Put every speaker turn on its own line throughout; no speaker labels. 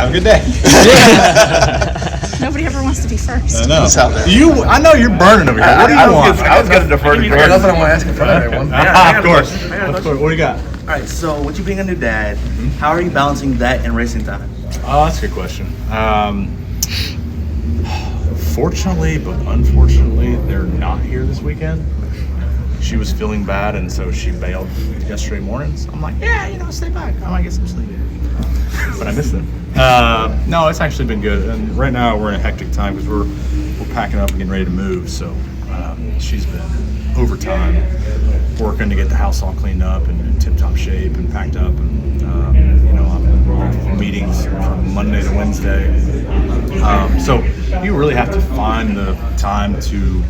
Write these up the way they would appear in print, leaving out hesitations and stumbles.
Have a good day.
Nobody ever wants to be first.
I know. I know you're burning over here. What do you want?
I was going to defer to you.
Nothing I want to ask in front of everyone.
Of course. What do you got?
All right, so with you being a new dad, how are you balancing that and racing time?
Oh, that's a good question. Fortunately, but unfortunately, they're not here this weekend. She was feeling bad, and so she bailed yesterday morning. So I'm like, yeah, stay back. I might get some sleep. But I missed them. No, it's actually been good. And right now we're in a hectic time because we're packing up and getting ready to move. So she's been overtime working to get the house all cleaned up and in tip-top shape and packed up. And I've been off meetings from Monday to Wednesday. So you really have to find the time to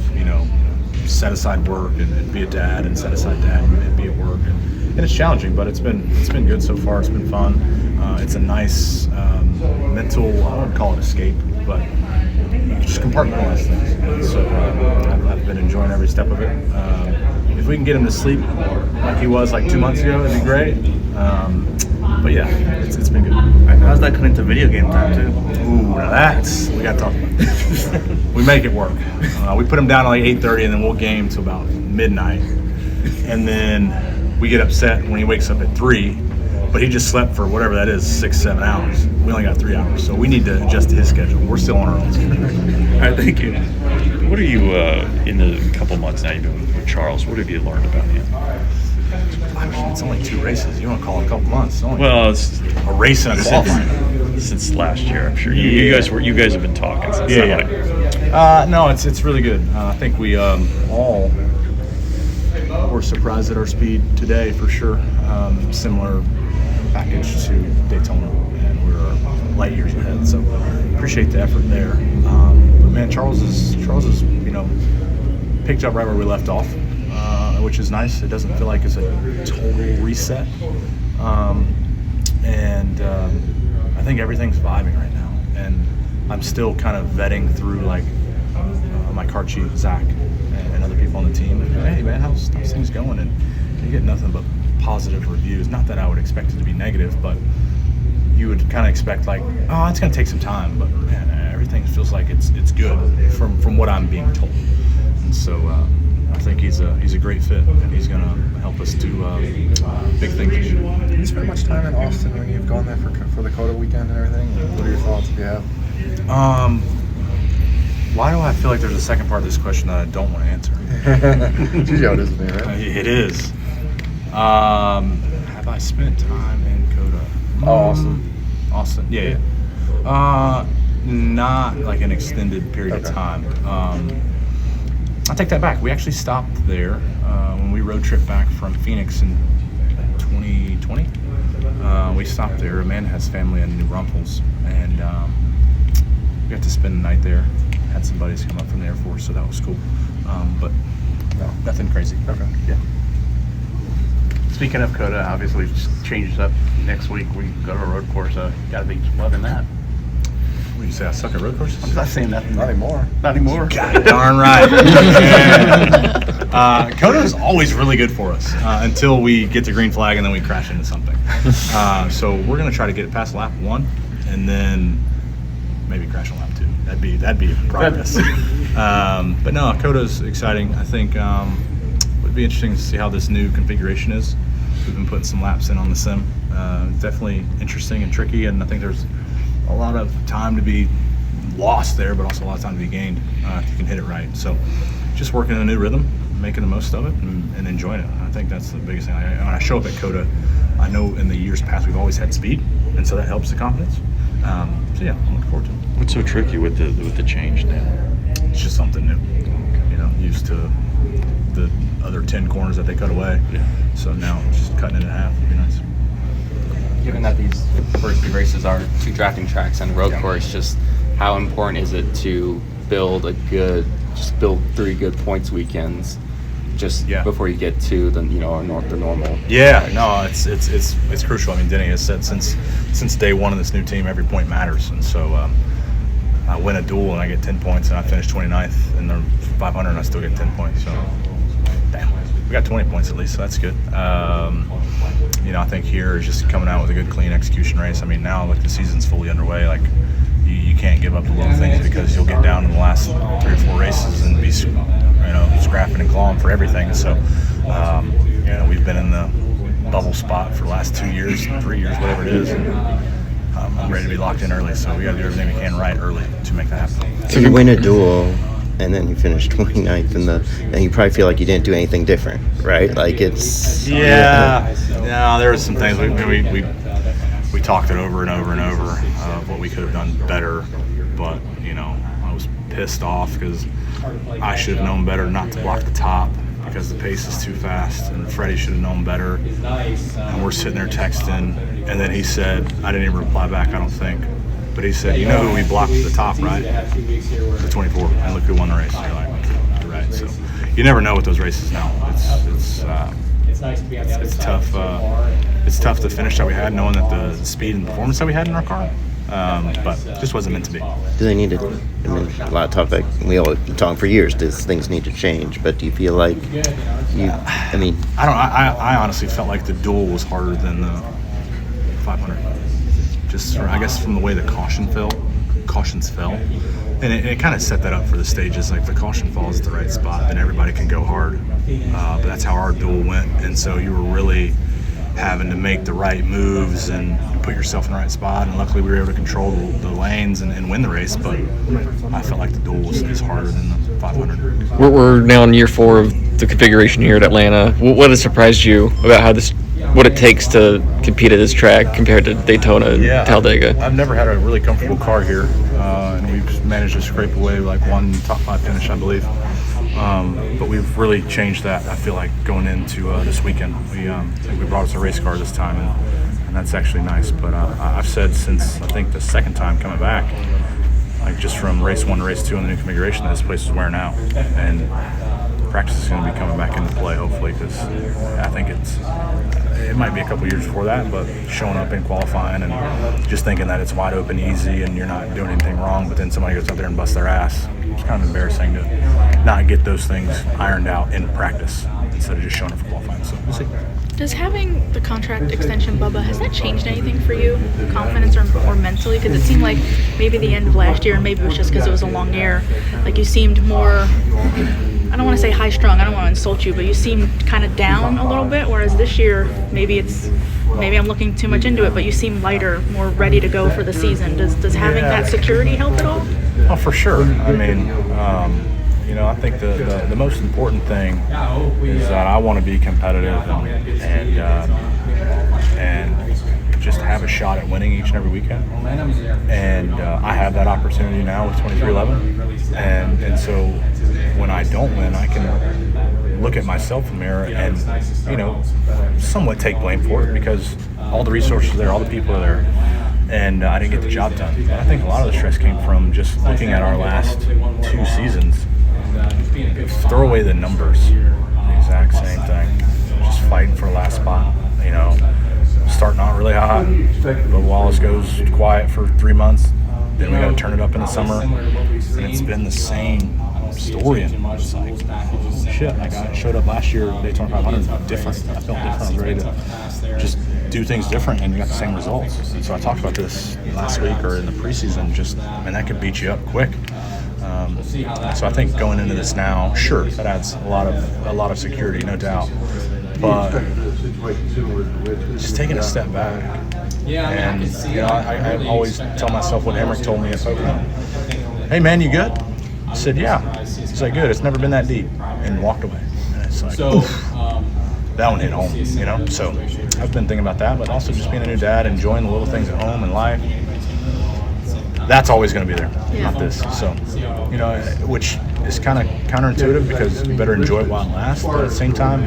set aside work and be a dad, and set aside dad and be at work, and it's challenging, but it's been good so far. It's been fun. It's a nice mental, I wouldn't call it escape, but you can just compartmentalize things. And so I've been enjoying every step of it. If we can get him to sleep like he was like 2 months ago, it'd be great. But yeah, it's been good.
How's that connect to video game time too?
Ooh, now we got to talk about that. We make it work. We put him down at like 8:30, and then we'll game till about midnight. And then we get upset when he wakes up at 3, but he just slept for whatever that is, 6-7 hours. We only got 3 hours, so we need to adjust to his schedule. We're still on our own schedule.
All right, thank you.
What are you, in the couple months now you've been with Charles, what have you learned about him?
I mean, it's only 2 races. You want to call it a couple months? It's only
it's
a race and a qualifying.
Since last year, I'm sure you guys have been talking since.
No, it's really good. I think we all were surprised at our speed today for sure. Similar package to Daytona, and we're light years ahead. So appreciate the effort there. But man, Charles is picked up right where we left off, which is nice. It doesn't feel like it's a total reset, and I think everything's vibing right now. And I'm still kind of vetting through my car chief Zach and other people on the team. Hey man, how's things going? And you get nothing but positive reviews. Not that I would expect it to be negative, but you would kind of expect it's going to take some time. But man, everything feels like it's good from what I'm being told. And so I think he's a great fit, and he's going to help us do big things this year.
Have you spent much time in Austin when you've gone there for the COTA weekend and everything? What are your thoughts if you have?
Why do I feel like there's a second part of this question that I don't want to answer?
It's usually how it is with me, right?
It is. Have I spent time in COTA? Austin. Yeah. Not like an extended period of time. I take that back. We actually stopped there when we road tripped back from Phoenix in 2020. We stopped there. Amanda has family in New Braunfels, and we got to spend the night there. Had some buddies come up from the Air Force, so that was cool. But no, nothing crazy.
Okay.
Yeah.
Speaking of COTA, obviously we've just changed up. Next week we go to a road course. Got to be loving that.
What do you say? I suck at road courses?
I'm not saying nothing.
Not anymore.
Not anymore.
God darn right. COTA is always really good for us until we get the green flag and then we crash into something. So we're going to try to get it past lap 1 and then maybe crash on lap 2. That'd be progress. But no, COTA's exciting. I think it would be interesting to see how this new configuration is. We've been putting some laps in on the sim. It's definitely interesting and tricky, and I think there's a lot of time to be lost there, but also a lot of time to be gained if you can hit it right. So just working in a new rhythm, making the most of it, and enjoying it. I think that's the biggest thing. When I show up at COTA, I know in the years past we've always had speed, and so that helps the confidence. So yeah, I'm looking forward to it.
What's so tricky with the change now?
It's just something new. Used to the other 10 corners that they cut away.
Yeah.
So now just cutting it in half would be nice.
Given that these first 3 races are 2 drafting tracks and road course, just how important is it to build 3 good points weekends before you get to the the normal?
Yeah, no, it's crucial. I mean, Denny has said since day one of this new team, every point matters, and so I win a duel and I get 10 points, and I finish 29th in the 500 and I still get 10 points. So, damn, we got 20 points at least, so that's good. I think here is just coming out with a good, clean execution race. I mean, now like the season's fully underway. Like you can't give up the little things because you'll get down in the last 3 or 4 races and be, scrapping and clawing for everything. So, we've been in the bubble spot for the last 2 years, 3 years, whatever it is. And, I'm ready to be locked in early, so we got to do everything we can right early to make that happen.
So you win a duel, and then you finish 29th and you probably feel like you didn't do anything different, right? Like it's
there was some things we talked it over and over and over of what we could have done better, but I was pissed off because I should have known better not to block the top because the pace is too fast, and Freddie should have known better. And we're sitting there texting, and then he said, I didn't even reply back, I don't think, but he said, you know who we blocked at the top, right? The 24, and look who won the race. You're like, you're right. So you never know with those races now. It's tough. It's tough to finish that we had, knowing that the speed and performance that we had in our car, but it just wasn't meant to be.
Do they need to? I mean, a lot of talk. Like we all been talking for years. Does things need to change? But do you feel like you? I mean,
I don't know. I honestly felt like the duel was harder than the 500. Just, I guess, from the way the cautions fell, and it kind of set that up for the stages. Like the caution falls at the right spot, then everybody can go hard. But that's how our duel went, and so you were really having to make the right moves and put yourself in the right spot, and luckily we were able to control the lanes and win the race, but I felt like the duel is harder than the 500.
We're now in year 4 of the configuration here at Atlanta. What has surprised you about what it takes to compete at this track compared to Daytona and Talladega?
I've never had a really comfortable car here, and we've managed to scrape away like one top 5 finish, I believe. But we've really changed that, I feel like, going into this weekend. We brought us a race car this time, and that's actually nice. But I've said since, I think, the second time coming back, like just from race 1 to race 2 in the new configuration, that this place is wearing out. And practice is going to be coming back into play, hopefully, because I think it might be a couple years before that, but showing up and qualifying and just thinking that it's wide open, easy, and you're not doing anything wrong, but then somebody goes out there and busts their ass. It's kind of embarrassing to not get those things ironed out in practice instead of just showing up for qualifying. So we'll see.
Does having the contract extension, Bubba, has that changed anything for you, confidence or mentally? Because it seemed like maybe the end of last year, and maybe it was just because it was a long year, like you seemed more, I don't want to say high-strung, I don't want to insult you, but you seemed kind of down a little bit, whereas this year, maybe I'm looking too much into it, but you seem lighter, more ready to go for the season. Does having that security help at all?
Oh, for sure. I mean, I think the most important thing is that I want to be competitive and just have a shot at winning each and every weekend. And I have that opportunity now with 2311. And so when I don't win, I can look at myself in the mirror and, somewhat take blame for it because all the resources are there, all the people are there. And I didn't get the job done. But I think a lot of the stress came from just looking at our last 2 seasons. Throw away the numbers, the exact same thing. Just fighting for the last spot. Starting out really hot. Bubba Wallace goes quiet for 3 months. Then we got to turn it up in the summer. And it's been the same story. And it's like, shit, like I showed up last year, Daytona 500, different. I felt different. I was ready to just do things different, and you got the same results. And so I talked about this last week or in the preseason. That could beat you up quick. So I think going into this now, sure, that adds a lot of security, no doubt. But just taking a step back, and I always tell myself what Emmerich told me at Pocono. Hey man, you good? I said yeah. He's like, good. It's never been that deep, and walked away. And it's like, oof, that one hit home, So I've been thinking about that, but also just being a new dad, enjoying the little things at home and life. That's always going to be there, not this. So, which is kind of counterintuitive because you better enjoy it while it lasts. But at the same time,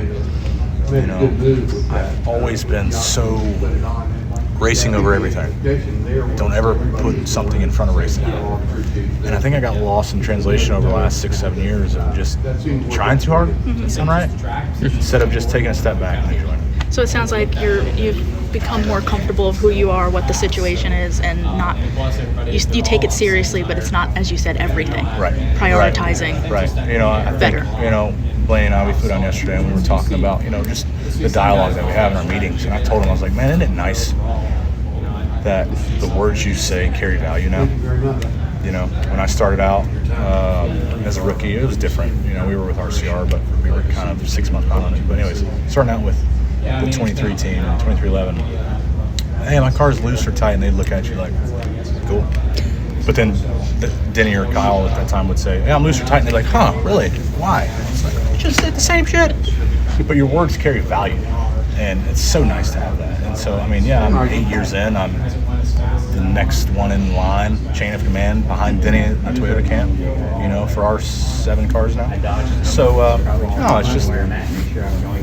I've always been so racing over everything. Don't ever put something in front of racing. And I think I got lost in translation over the last 6-7 years of just trying too hard, right? Instead of just taking a step back and enjoying it.
So it sounds like you've become more comfortable of who you are, what the situation is, and not you take it seriously, but it's not, as you said, everything.
Right.
Prioritizing.
Right. I
better.
think, Blaine and I, we flew down yesterday, and we were talking about, you know, just the dialogue that we have in our meetings. And I told him, I was like, man, isn't it nice that the words you say carry value now? You know, when I started out as a rookie, it was different. You know, we were with RCR, but we were kind of 6 months behind on it. But anyways, starting out with the 23 team, 2311, hey, my car's loose or tight, and they'd look at you like, cool. But then Denny or Kyle at that time would say, hey, I'm loose or tight, and they're like, huh, really? Why? It's like, you just did the same shit. But your words carry value, and it's so nice to have that. And so, I mean, yeah, I'm 8 years in. I'm the next one in line, chain of command behind Denny at the Toyota camp, you know, for our 7 cars now. So, no, it's just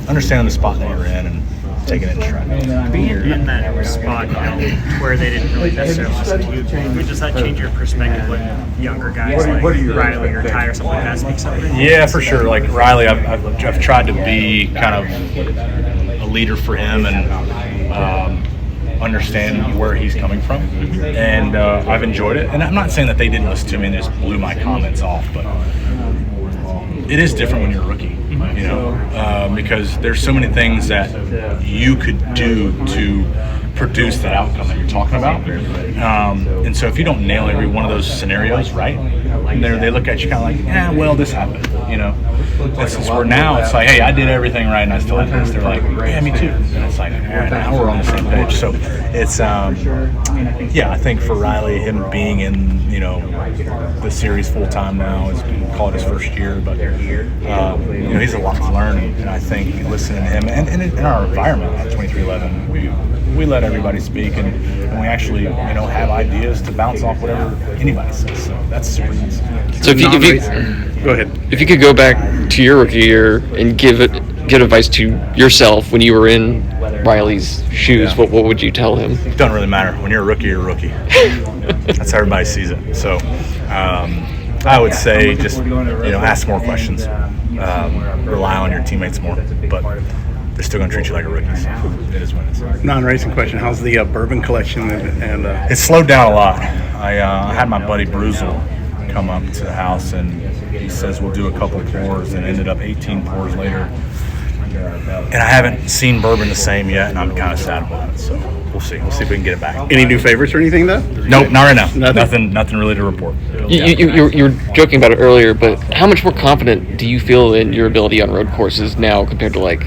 understanding the spot that you're in and taking it in stride.
Being in that spot, you know, where they didn't really necessarily listen to you, does that change your perspective when younger guys like Riley or Ty or something like that speak something?
Yeah, for sure. Like Riley, I've tried to be kind of a leader for him and understand where he's coming from, and I've enjoyed it. And I'm not saying that they didn't listen to me and just blew my comments off, but it is different when you're a rookie, you know, because there's so many things that you could do to produce that outcome that you're talking about. And so if you don't nail every one of those scenarios right, they look at you kind of like, yeah, well, this happened, you know. And since we're now, it's like, hey, I did everything right and I still did this. They're like, yeah, me too. And it's like, all right, now we're on the same page. So it's, yeah, I think for Riley, him being in, you know, the series full time now, it's been called his first year, but you know, he's a lot to learn. And I think listening to him and in our environment at 2311, we let everybody speak, and we actually, you know, have ideas to bounce off whatever anybody says. So that's super nice.
So if you go ahead, if you could go back to your rookie year and give advice to yourself when you were in Riley's shoes, what would you tell him?
It doesn't really matter. When you're a rookie, you're a rookie. That's how everybody sees it. So I would say just, you know, ask more questions, rely on your teammates more, but they're still going to treat you like a rookie. So it is what it is.
Non-racing question: how's the bourbon collection? And
it's slowed down a lot. I had my buddy Bruzel come up to the house, and he says we'll do a couple pours, and ended up 18 pours later. And I haven't seen bourbon the same yet, and I'm kind of sad about it. So we'll see. We'll see if we can get it back.
Any new favorites or anything though?
Nope, not right now. Nothing really to report.
You were joking about it earlier, but how much more confident do you feel in your ability on road courses now compared to like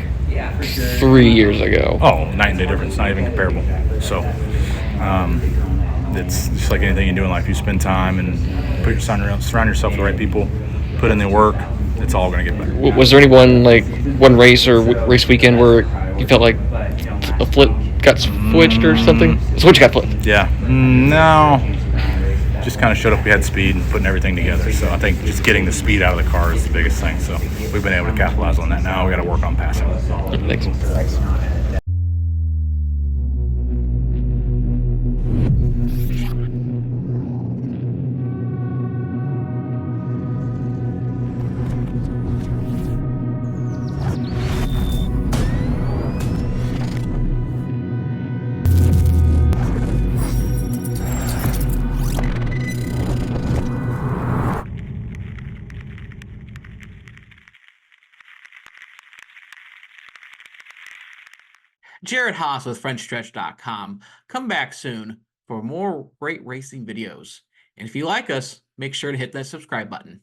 3 years ago?
Oh, night and day difference. Not even comparable. So it's just like anything you do in life. You spend time and surround yourself with the right people, put in the work. It's all going to get better.
Was there any one race or race weekend where you felt like a flip got switched or something? Switch got flipped?
Yeah. No. Just kind of showed up. We had speed and putting everything together. So I think just getting the speed out of the car is the biggest thing. So we've been able to capitalize on that. Now we got to work on passing.
Thanks.
Jared Haas with Frontstretch.com. Come back soon for more great racing videos. And if you like us, make sure to hit that subscribe button.